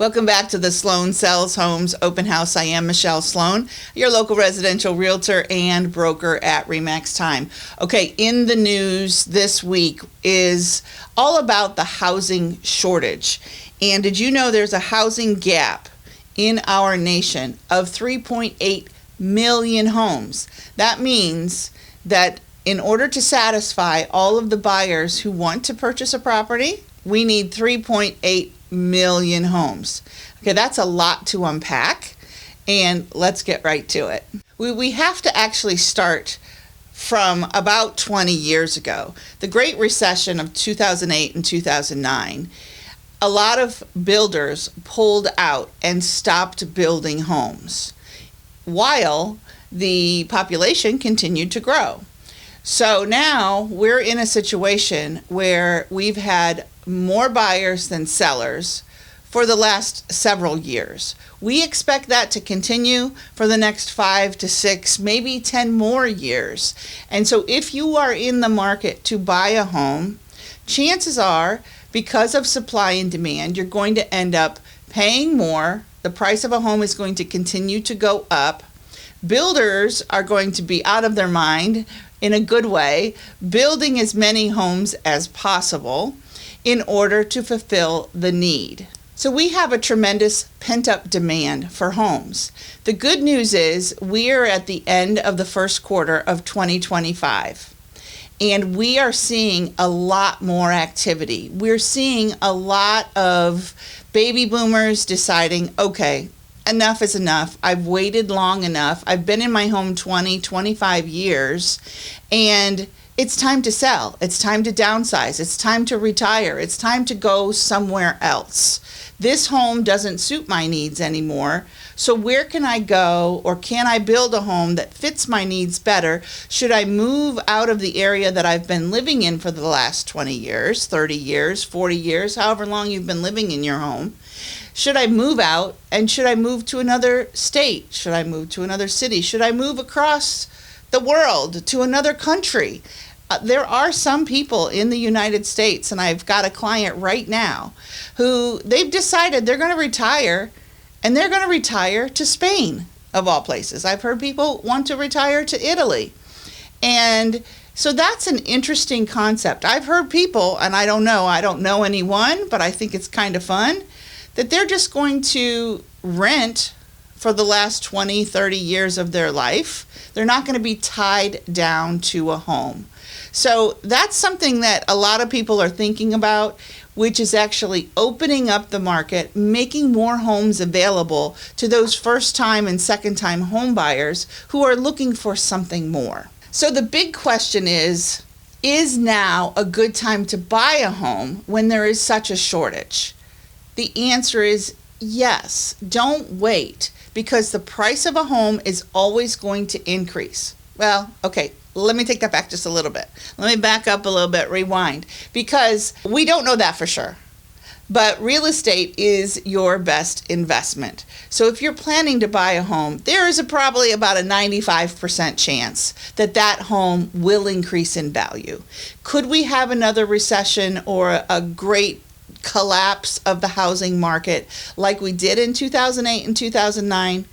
Welcome back to the Sloan Sells Homes Open House. I am Michelle Sloan, your local residential realtor and broker at RE/MAX Time. Okay, in the news this week is all about the housing shortage. And did you know there's a housing gap in our nation of 3.8 million homes? That means that in order to satisfy all of the buyers who want to purchase a property, we need 3.8 million homes. Okay, that's a lot to unpack, and let's get right to it. We have to actually start from about 20 years ago, the Great Recession of 2008 and 2009. A lot of builders pulled out and stopped building homes while the population continued to grow. So now we're in a situation where we've had more buyers than sellers for the last several years. We expect that to continue for the next 5 to 6, maybe 10 more years. And so if you are in the market to buy a home, chances are, because of supply and demand, you're going to end up paying more. The price of a home is going to continue to go up. Builders are going to be out of their mind in a good way, building as many homes as possible in order to fulfill the need. So we have a tremendous pent-up demand for homes. The good news is we are at the end of the first quarter of 2025, and we are seeing a lot more activity. We're seeing a lot of baby boomers deciding, okay, enough is enough. I've waited long enough. I've been in my home 20, 25 years, and it's time to sell. It's time to downsize. It's time to retire. It's time to go somewhere else. This home doesn't suit my needs anymore. So where can I go, or can I build a home that fits my needs better? Should I move out of the area that I've been living in for the last 20 years, 30 years, 40 years, however long you've been living in your home? Should I move out, and should I move to another state? Should I move to another city? Should I move across the world to another country? There are some people in the United States, and I've got a client right now who they've decided they're going to retire, and they're going to retire to Spain, of all places. I've heard people want to retire to Italy. And so that's an interesting concept. I've heard people, and I don't know anyone, but I think it's kind of fun, that they're just going to rent for the last 20, 30 years of their life. They're not going to be tied down to a home. So that's something that a lot of people are thinking about, which is actually opening up the market, making more homes available to those first-time and second-time home buyers who are looking for something more. So the big question is now a good time to buy a home when there is such a shortage? The answer is yes. Don't wait, because the price of a home is always going to increase. Well, okay, let me take that back just a little bit. Let me back up a little bit, rewind, because we don't know that for sure. But real estate is your best investment. So if you're planning to buy a home, there is probably about a 95% chance that that home will increase in value. Could we have another recession or a great collapse of the housing market like we did in 2008 and 2009?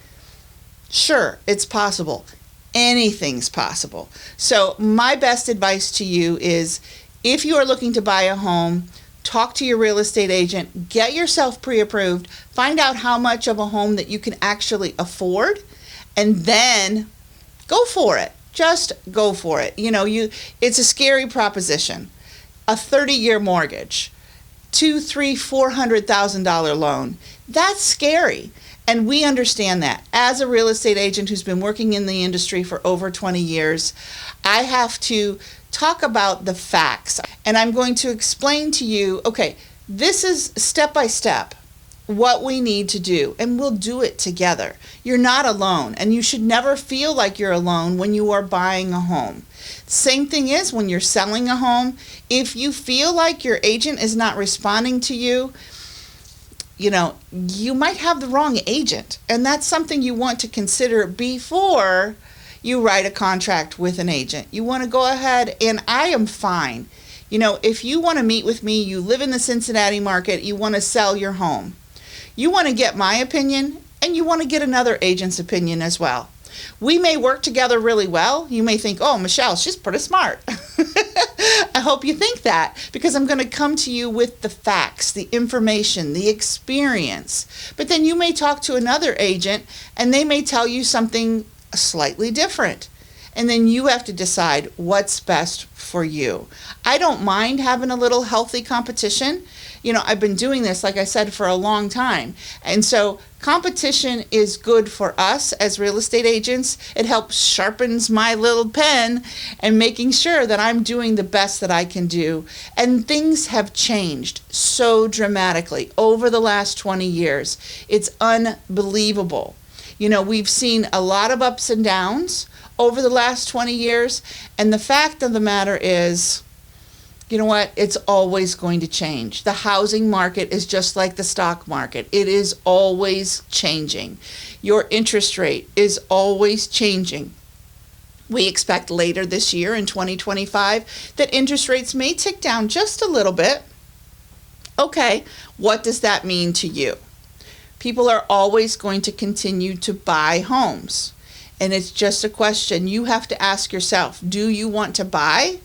Sure, it's possible. Anything's possible. So my best advice to you is, if you are looking to buy a home, talk to your real estate agent, get yourself pre-approved, find out how much of a home that you can actually afford, and then go for it. Just go for it. It's a scary proposition. A 30-year mortgage, $200,000, $300,000, $400,000 loan. That's scary. And we understand that. As a real estate agent who's been working in the industry for over 20 years, I have to talk about the facts. And I'm going to explain to you, okay, this is step by step what we need to do, and we'll do it together. You're not alone, and you should never feel like you're alone when you are buying a home. Same thing is when you're selling a home. If you feel like your agent is not responding to you, you might have the wrong agent, and that's something you want to consider before you write a contract with an agent. You want to go ahead, and I am fine. If you want to meet with me, you live in the Cincinnati market, you want to sell your home, You want to get my opinion, and you want to get another agent's opinion as well. We may work together really well. You may think, oh, Michelle, she's pretty smart. I hope you think that, because I'm going to come to you with the facts, the information, the experience. But then you may talk to another agent and they may tell you something slightly different. And then you have to decide what's best for you. I don't mind having a little healthy competition. I've been doing this, like I said, for a long time. And so competition is good for us as real estate agents. It helps sharpens my little pen and making sure that I'm doing the best that I can do. And things have changed so dramatically over the last 20 years. It's unbelievable. We've seen a lot of ups and downs over the last 20 years. And the fact of the matter is, you know what? It's always going to change. The housing market is just like the stock market. It is always changing. Your interest rate is always changing. We expect later this year in 2025 that interest rates may tick down just a little bit. Okay, what does that mean to you? People are always going to continue to buy homes. And it's just a question you have to ask yourself. Do you want to buy?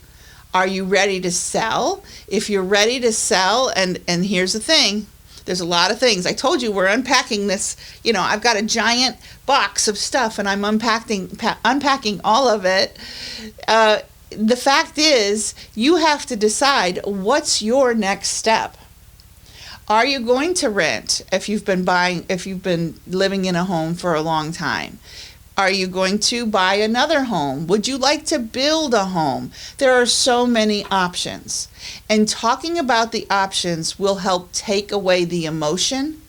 Are you ready to sell? If you're ready to sell, and here's the thing, there's a lot of things. I told you we're unpacking this. I've got a giant box of stuff and I'm unpacking all of it. The fact is, you have to decide what's your next step. Are you going to rent if you've been living in a home for a long time? Are you going to buy another home? Would you like to build a home? There are so many options. And talking about the options will help take away the emotion,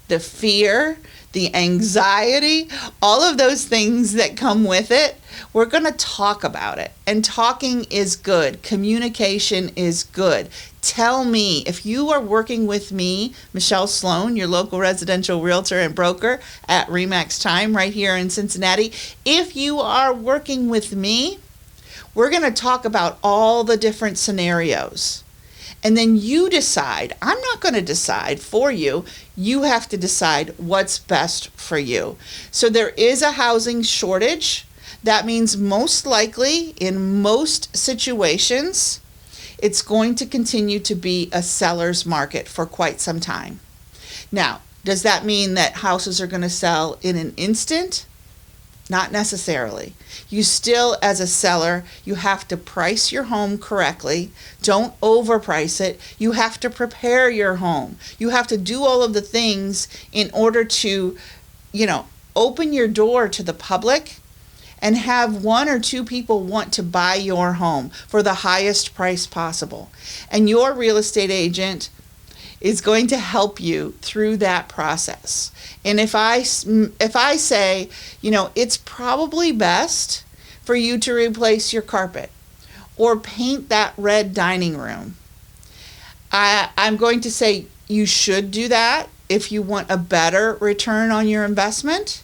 the fear, the anxiety, all of those things that come with it. We're going to talk about it. And talking is good. Communication is good. Tell me, if you are working with me, Michelle Sloan, your local residential realtor and broker at RE/MAX Time right here in Cincinnati, if you are working with me, we're going to talk about all the different scenarios. And then you decide. I'm not going to decide for you. You have to decide what's best for you. So there is a housing shortage. That means most likely in most situations, it's going to continue to be a seller's market for quite some time. Now, does that mean that houses are going to sell in an instant? Not necessarily. You still, as a seller, you have to price your home correctly. Don't overprice it. You have to prepare your home. You have to do all of the things in order to, open your door to the public and have one or two people want to buy your home for the highest price possible. And your real estate agent is going to help you through that process. And if I say, it's probably best for you to replace your carpet or paint that red dining room, I'm going to say you should do that if you want a better return on your investment.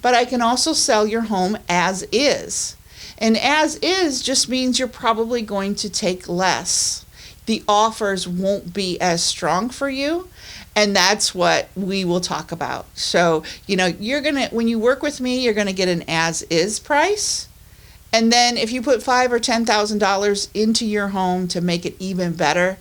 But I can also sell your home as is. And as is just means you're probably going to take less. The offers won't be as strong for you. And that's what we will talk about. So, when you work with me, you're going to get an as is price. And then if you put $5,000 or $10,000 into your home to make it even better,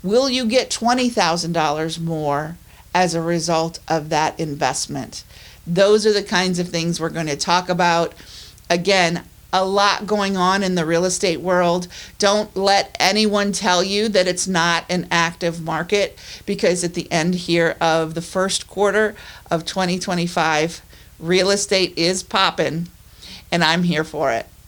will you get $20,000 more as a result of that investment? Those are the kinds of things we're going to talk about. Again, a lot going on in the real estate world. Don't let anyone tell you that it's not an active market, because at the end here of the first quarter of 2025, real estate is popping, and I'm here for it.